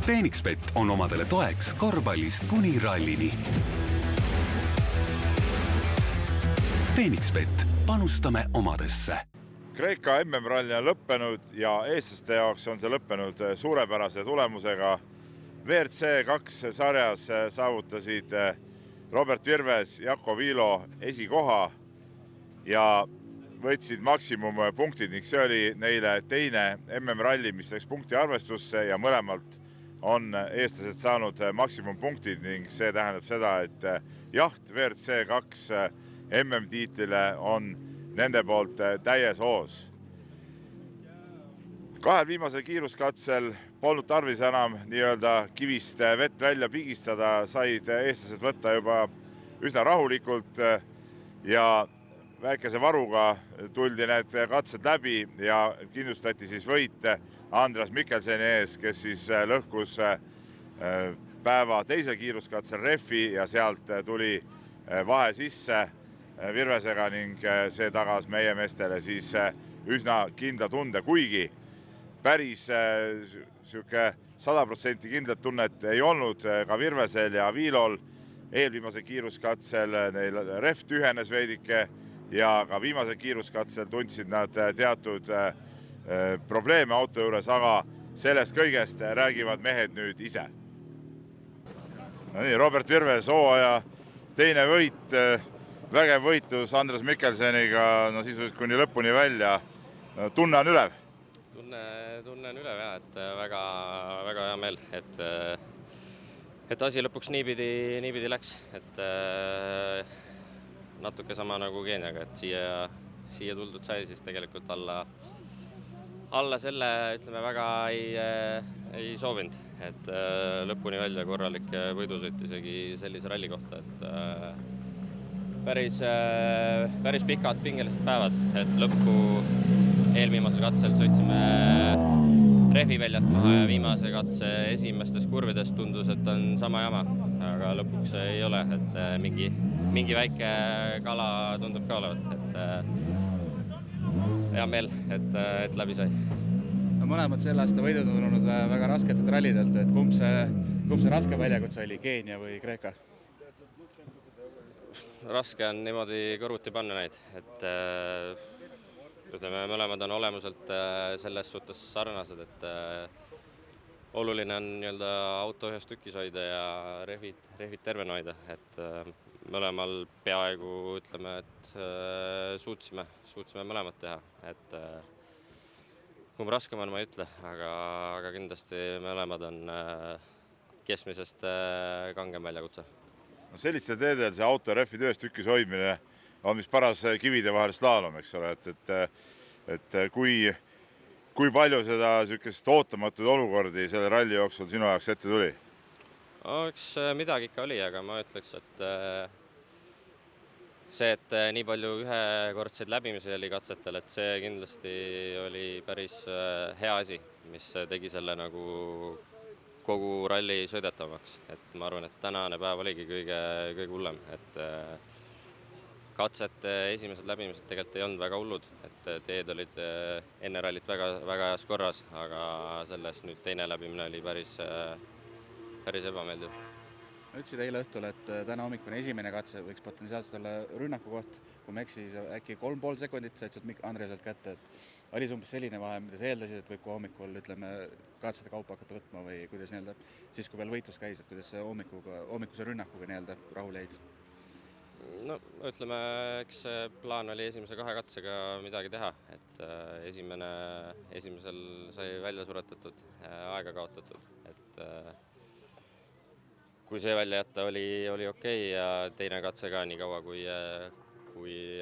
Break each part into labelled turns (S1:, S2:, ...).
S1: Phoenixbet on omadele toeks korvpallist kuni rallini. Phoenixbet, panustame omadesse.
S2: Kreeka MM-ralli on lõppenud ja eestlaste jaoks on see lõppenud suurepärase tulemusega. WRC 2 sarjas saavutasid Robert Virves, Jakko Viilo esikoha ja võtsid maksimumpunktid ning see oli neile teine MM-ralli, mis läks punkti arvestusse ja mõlemalt on eestlased saanud maksimumpunktid ning see tähendab seda, et jaht WRC 2 MM-tiitlile on nende poolt täies hoos. Kahel viimasel kiiruskatsel polnud tarvis enam nii-öelda kivist vett välja pigistada, said eestlased võtta juba üsna rahulikult ja väikese varuga tuldi need katsed läbi ja kindlustati siis võit Andreas Mikkelseni ees, kes siis lõhkus päeva teisel kiiruskatsel rehvi ja sealt tuli vahe sisse Virvesega ning see tagas meie meestele siis üsna kindla tunde, kuigi päris 100% kindlat tunnet ei olnud ka Virvesel ja Viilol. Eelviimasel kiiruskatsel neil rehv tühenes veidike ja ka viimasel kiiruskatsel tundsid nad teatud probleeme auto juures, aga sellest kõigest räägivad mehed nüüd ise. No nii, Robert Virves, hooaja teine võit, vägev võitlus Andreas Mikkelseniga, no sisuliselt kuni lõpuni välja. Tunne on ülev?
S3: Tunne on ülev, jah, et väga hea meel, et asi lõpuks niipidi läks, et natuke sama nagu Keeniaga, et siia tuldud sai, siis tegelikult alla selle, ütleme, väga ei soovinud, et lõpuni välja korralik võidusõit isegi sellise ralli kohta, et päris pikad pingelised päevad, et lõppu eelviimasel katsel sõitsime rehviväljalt maha ja viimase katse esimestes kurvides tundus, et on sama jama, aga lõpuks ei ole, et mingi väike kala tundub ka olevat, et hea meel, et läbi sai.
S4: No, mõlemad selle aasta võidud on olnud väga rasketelt rallidelt, et kumb see raske väljakutse oli, Keenia või Kreeka?
S3: Raske on niimoodi kõrvuti panna neid, et ütleme, mõlemad on olemuselt selles suhtes sarnased, et oluline on nii-öelda auto ühes tükis hoida ja rehvid tervena hoida, et mõlemal peaaegu, ütleme, et suutsime mõlemad teha, et kumb raskem on, ma ei ütle, aga kindlasti mõlemad on keskmisest kangem väljakutse.
S2: Sellistel teedel see auto rehvid ühes tükis hoidmine on mis paras kivide vahel slaalom, eks ole, et kui palju seda sükest ootamatuid olukordi selle ralli jooksul sinu jaoks ette tuli?
S3: Eks midagi ikka oli, aga ma ütleks, et see, et nii palju ühekordseid läbimisi oli katsetel, et see kindlasti oli päris hea asi, mis tegi selle nagu kogu ralli sõidetavaks, et ma arvan, et tänane päev oligi kõige hullem, et katsete esimesed läbimised tegelikult ei olnud väga hullud, et teed olid enne rallit väga heas korras, aga selles nüüd teine läbimine oli päris ebameeldiv.
S4: Ütlesid eile õhtul, et täna hommikune esimene katse võiks potentsiaalselt olla rünnaku koht, kui me eksis äkki 3,5 sekundit said sealt Andreaselt kätte, et oli umbes selline vahe, mida sa eeldasid, et võib kui hommikul, ütleme, katsete kaupa hakata võtma või kuidas nii-öelda, siis kui veel võitlus käis, et kuidas hommikuse rünnakuga nii-öelda rahul jäid?
S3: No, ütleme, eks plaan oli esimese kahe katsega midagi teha, et esimesel sai välja suretatud, aega kaotatud, et kui see välja jätta oli okei ja teine katse ka nii kaua, kui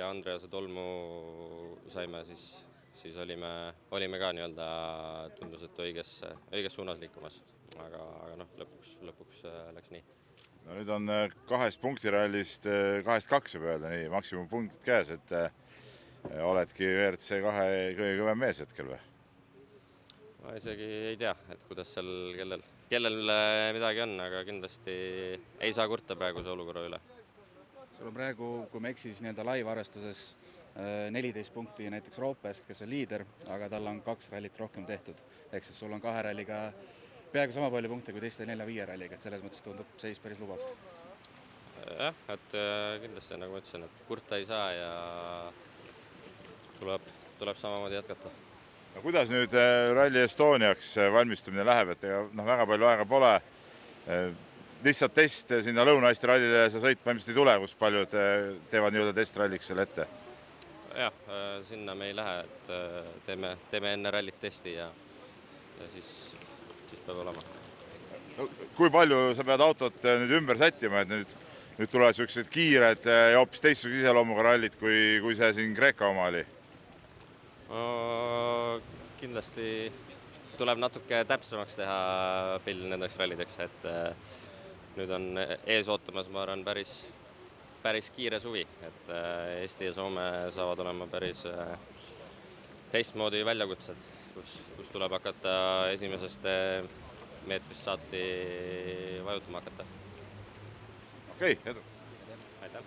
S3: Andrease tolmu saime, siis olime ka nii-öelda tundus, et õiges suunas liikumas, aga noh, lõpuks läks nii.
S2: No nüüd on 2 punktirallist 2-2 juba öelda, nii maksimumpunktid käes, et oledki WRC 2 kõige kõvem mees hetkel või?
S3: Ma isegi ei tea, et kuidas seal kellel midagi on, aga kindlasti ei saa kurta praeguse olukorra üle.
S4: Sul on praegu, kui me eksis nii-öelda live-arvestuses 14 punkti näiteks Roopest, kes on liider, aga tal on 2 rallit rohkem tehtud. Ehk siis sul on 2 ralliga peaaegu sama palju punkte kui teiste 4-5 ralliga, et selles mõttes tundub seis päris lubav.
S3: Jah, et kindlasti nagu ma ütlesin, et kurta ei saa ja tuleb samamoodi jätkata.
S2: No kuidas nüüd Rally Estoniaks valmistumine läheb, et väga palju aega pole. Lihtsalt test sinna Lõuna-Eesti rallile see sõit põhimõtteliselt ei tule, kus paljud teevad nii-öelda testralliks selle ette?
S3: Jah, sinna me ei lähe, et teeme enne rallit testi ja siis peab olema.
S2: No, kui palju sa pead autot nüüd ümber sättima, et nüüd tulevad sellised kiired ja hoopis teistsuguse iseloomuga rallid, kui see siin Kreeka oma oli?
S3: Kindlasti tuleb natuke täpsemaks teha pill nendeks rallideks, et nüüd on ees ootamas, ma arvan, päris kiire suvi, et Eesti ja Soome saavad olema päris teistmoodi väljakutsed, kus tuleb hakata esimesest meetrist saati vajutama hakata.
S2: Okei, edu!
S3: Aitäh!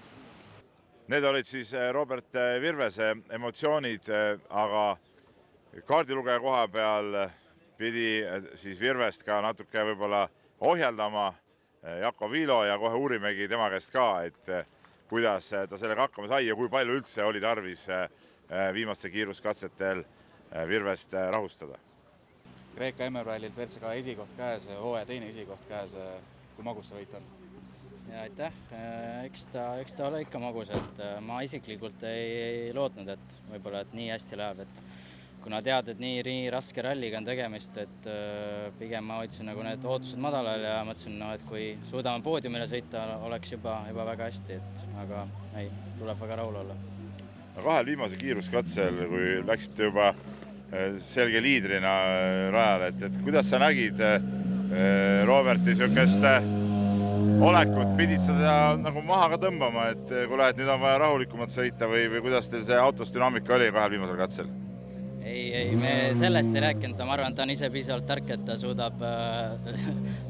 S2: Need olid siis Robert Virvese emotsioonid, aga kaardilugeja koha peal pidi siis Virvest ka natuke võib-olla ohjeldama Jako Viilo ja kohe uurimegi tema käest ka, et kuidas ta sellega hakkama sai ja kui palju üldse oli tarvis viimaste kiiruskatsetel Virvest rahustada.
S4: Kreeka MM-rallilt WRC esikoht käes, hooaja teine esikoht käes, kui magus see võit on?
S5: Ja aitäh, eks ta ole ikka magus, et ma isiklikult ei lootnud, et võib-olla et nii hästi läheb, et kuna tead, et nii raske ralliga on tegemist, et pigem ma hoidsin nagu need ootused madalal ja mõtlesin, et kui suudame poodiumile sõita, oleks juba väga hästi, aga ei, tuleb väga rahul olla.
S2: Kahel viimase kiiruskatsel, kui läksite juba selge liidrina rajale, et kuidas sa nägid Roberti niisugust olekut, pidid seda nagu maha ka tõmbama, et kui lähed, nüüd on vaja rahulikumalt sõita või kuidas teil see autos dünaamika oli kahel viimasel katsel?
S5: Ei, me sellest ei rääkinud, ma arvan, et ta on ise piisavalt tark, et ta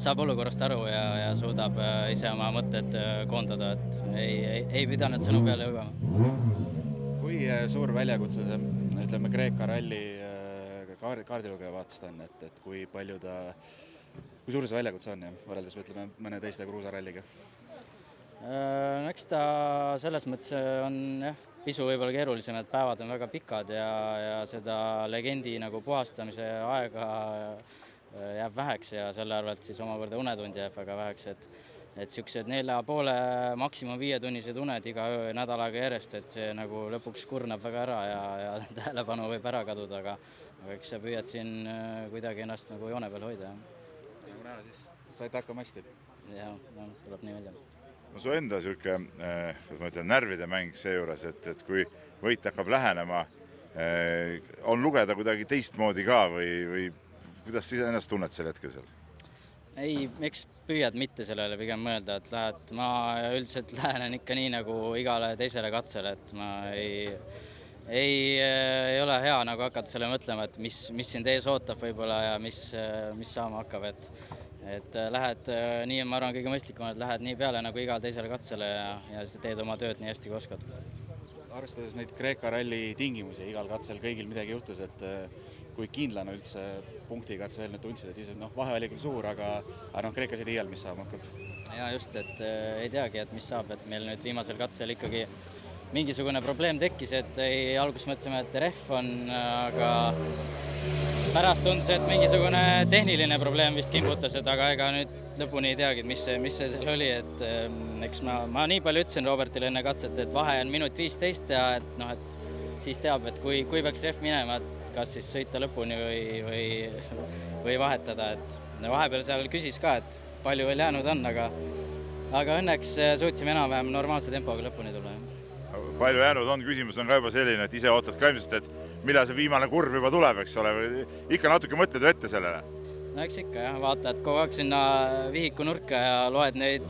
S5: saab olukorrast aru ja suudab ise oma mõtted koondada, et ei pidanud sõnu peale jõugama.
S4: Kui suur väljakutse see, ütleme, Kreeka ralli kaardilugeja vaatest on, et kui suur see väljakutse on, võrreldes ütleme, mõne teiste kruusaralliga?
S5: Eks ta selles mõttes on pisu võib-olla keerulisem, et päevad on väga pikad ja seda legendi nagu puhastamise aega jääb väheks ja selle arvelt siis omakorda unetundi jääb väga väheks, et siuksed 4,5 maksimum 5-tunnised uned iga öö nädalaga järjest, et see nagu lõpuks kurnab väga ära ja tähelepanu võib ära kaduda, aga eks sa püüad siin kuidagi ennast nagu joone peal hoida.
S4: Nagu näha, siis saite hakkama hästi.
S5: Ja, tuleb nii välja.
S2: No su enda närvide mäng seejuures, et kui võit hakkab lähenema, on lugeda kuidagi teistmoodi ka või kuidas sa ennast tunned sel hetkel seal?
S5: Ei, eks püüad mitte sellele pigem mõelda, et ma üldiselt lähenen ikka nii nagu igale teisele katsele, et ma ei ole hea nagu hakata selle mõtlema, et mis sind ees ootab võib-olla ja mis saama hakkab, et lähed nii, ma arvan, kõige mõistlikum, et lähed nii peale nagu igal teisele katsele ja teed oma tööd nii hästi kui oskad.
S4: Arvestades neid Kreeka ralli tingimusi, igal katsel kõigil midagi juhtus, et kui kindlana üldse punktiga sa veel tundsid, et ise vahe oli küll suur, aga Kreekas ei tea, mis saama hakkab.
S5: Ja just, et ei teagi, et mis saab, et meil nüüd viimasel katsel ikkagi mingisugune probleem tekkis, et alguses mõtlesime, et rehv on, aga pärast tundus, et mingisugune tehniline probleem vist kimbutas, aga ega nüüd lõpuni ei teagi, mis see seal oli, et eks ma nii palju ütlesin Robertile enne katset, et vahe on minut 15 ja et siis teab, et kui peaks rehv minema, et kas siis sõita lõpuni või vahetada, et vahepeal seal küsis ka, et palju veel jäänud on, aga õnneks suutsime enam-vähem normaalse tempoga lõpuni tulla.
S2: Palju jäänud on, küsimus on ka juba selline, et ise ootad ka ilmselt, et millal see viimane kurv juba tuleb, eks ole, või ikka natuke mõtled ju ette sellele?
S5: No eks ikka jah, vaatad kogu aeg sinna vihiku nurka ja loed neid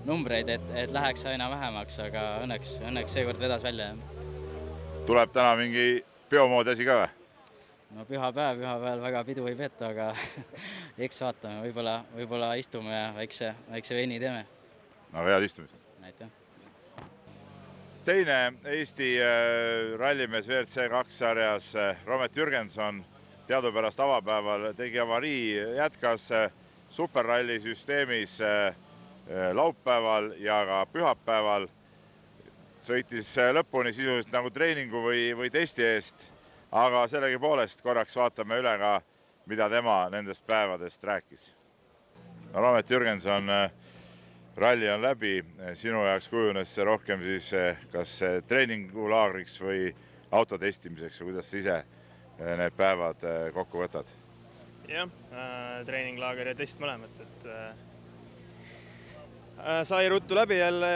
S5: numbreid, et läheks aina vähemaks, aga õnneks seekord vedas välja.
S2: Tuleb täna mingi peomoodi asi ka või?
S5: No pühapäeval väga pidu ei peeta, aga eks vaatame, võib-olla istume ja väikse veini teeme.
S2: No head istumist.
S5: Aitäh.
S2: Teine Eesti rallimees WRC2 sarjas Romet Jürgenson teadupärast avapäeval tegi avarii, jätkas superralli süsteemis laupäeval ja ka pühapäeval. Sõitis lõpuni sisuliselt nagu treeningu või testi eest, aga sellegipoolest korraks vaatame üle ka, mida tema nendest päevadest rääkis. Ramet Jürgenson, ralli on läbi, sinu jaoks kujunes see rohkem siis kas treeningulaagriks või auto testimiseks või kuidas sa ise need päevad kokku võtad?
S6: Jah, treeninglaager ja test mõlemat, et sai ruttu läbi jälle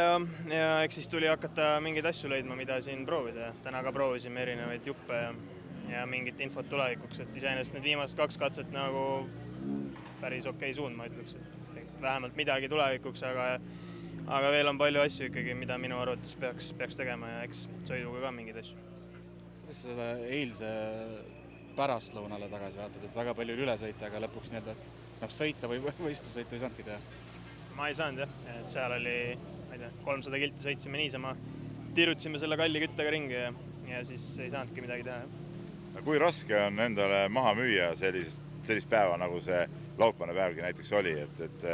S6: ja eks siis tuli hakata mingeid asju leidma, mida siin proovida. Täna ka proovisime erinevaid juppe ja mingit infot tulevikuks, et iseenesest need viimased 2 katset nagu päris okei suund, ma ütleks, et vähemalt midagi tulevikuks, aga veel on palju asju ikkagi, mida minu arvates peaks tegema ja eks sõiduga ka mingeid asju.
S4: Kuidas selle eilse pärastlõunale tagasi vaatad, et väga palju üle sõita, aga lõpuks sõita või võistlussõitu ei saanudki teha?
S6: Ma ei saanud jah, et seal oli, ma ei tea, 300 kilti sõitsime niisama, tirutasime selle kalli küttega ringi ja siis ei saanudki midagi teha.
S2: Kui raske on endale maha müüa sellist päeva, nagu see laupäevane päevgi näiteks oli, et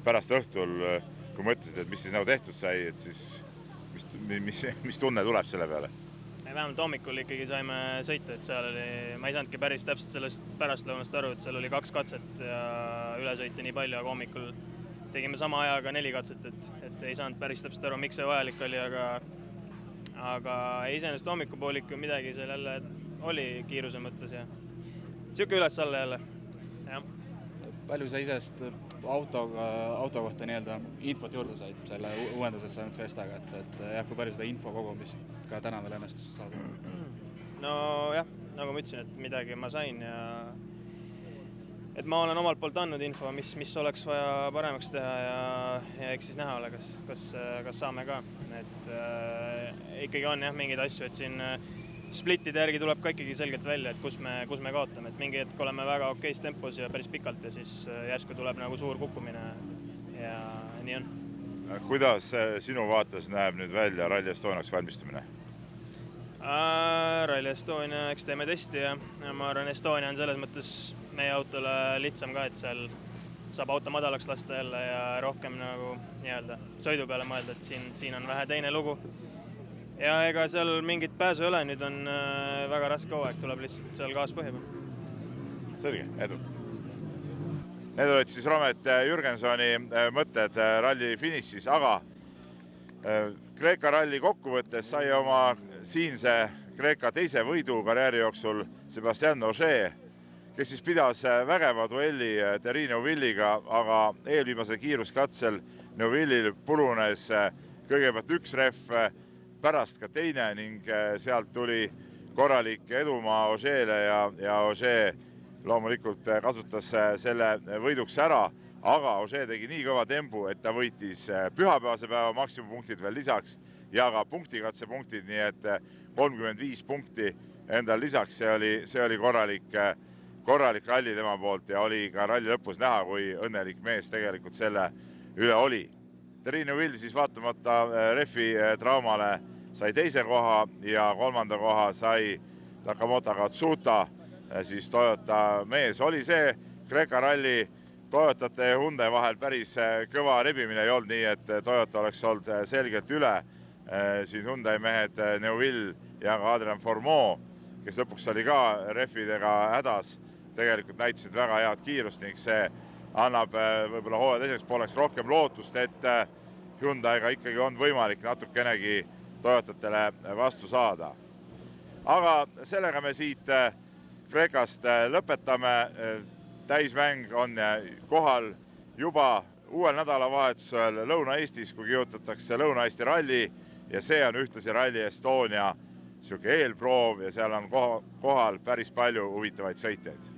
S2: pärast õhtul, kui mõtlesid, et mis siis nagu tehtud sai, et siis mis tunne tuleb selle peale?
S6: Vähemalt hommikul ikkagi saime sõita, et seal oli, ma ei saanudki päris täpselt sellest pärastlõunast aru, et seal oli 2 katset ja üle sõita nii palju, aga hommikul tegime sama ajaga 4 katset, et ei saanud päris täpselt aru, miks see vajalik oli, aga iseenesest hommikupoolikul midagi seal jälle oli kiiruse mõttes ja siuke üles-alla jälle. Ja.
S4: Palju sa isest auto kohta infot juurde said selle uuendusest saanud Festaga, et kui palju seda info kogumist ka täna veel õnnestus saada?
S6: No jah, nagu ma ütlesin, et midagi ma sain ja et ma olen omalt poolt andnud info, mis oleks vaja paremaks teha ja eks siis näha ole, kas saame ka. Et ikkagi on jah mingeid asju, et siin splittide järgi tuleb ka ikkagi selgelt välja, et kus me kaotame. Et mingi hetk oleme väga okeis tempos ja päris pikalt ja siis järsku tuleb nagu suur kukkumine ja nii on.
S2: Kuidas sinu vaates näeb nüüd välja Rally Estoniaks valmistumine?
S6: Rally Estonia, eks teeme testi ja ma arvan, Estonia on selles mõttes meie autole lihtsam ka, et seal saab auto madalaks lasta jälle ja rohkem nagu sõidu peale mõelda, et siin on vähe teine lugu. Ja ega seal mingit pääsu ei ole, nüüd on väga raske hooaeg, tuleb lihtsalt seal gaas põhja peal.
S2: Selge, edu. Need olid siis Ramet Jürgensoni mõtted ralli finišis, aga Kreeka ralli kokkuvõttes sai oma siinse Kreeka teise võidu karjääri jooksul Sebastian Ogier, kes siis pidas vägeva duelli Thierry Neuvilliga, aga eelviimase kiiruskatsel Neuvillil purunes kõigepealt 1 rehv, pärast ka teine ning sealt tuli korralik edumaa Ogier'le ja Ogier loomulikult kasutas selle võiduks ära, aga Ogier tegi nii kõva tembu, et ta võitis pühapäevase päeva maksimumpunktid veel lisaks ja ka punktikatsepunktid, nii et 35 punkti endal lisaks, see oli korralik ralli tema poolt ja oli ka ralli lõpus näha, kui õnnelik mees tegelikult selle üle oli. Thierry Neuville siis vaatamata refi traumale sai 2. koha ja 3. koha sai Takamoto Katsuta, siis Toyota mees. Oli see Kreeka ralli Toyotate ja Hyundai vahel päris kõva rebimine ei olnud nii, et Toyota oleks olnud selgelt üle. Siin Hyundai mehed Neuville ja ka Adrian Fourmont, kes lõpuks oli ka refidega hädas, tegelikult näitasid väga head kiirust ning see annab võib-olla hooaja teiseks pooleks rohkem lootust, et Hyundai'ga ikkagi on võimalik natukenegi Toyotatele vastu saada. Aga sellega me siit Kreekast lõpetame. Täismäng on kohal juba uuel nädalavahetusel Lõuna-Eestis, kui kihutatakse Lõuna-Eesti ralli ja see on ühtlasi Rally Estonia eelproov ja seal on kohal päris palju huvitavaid sõitjaid.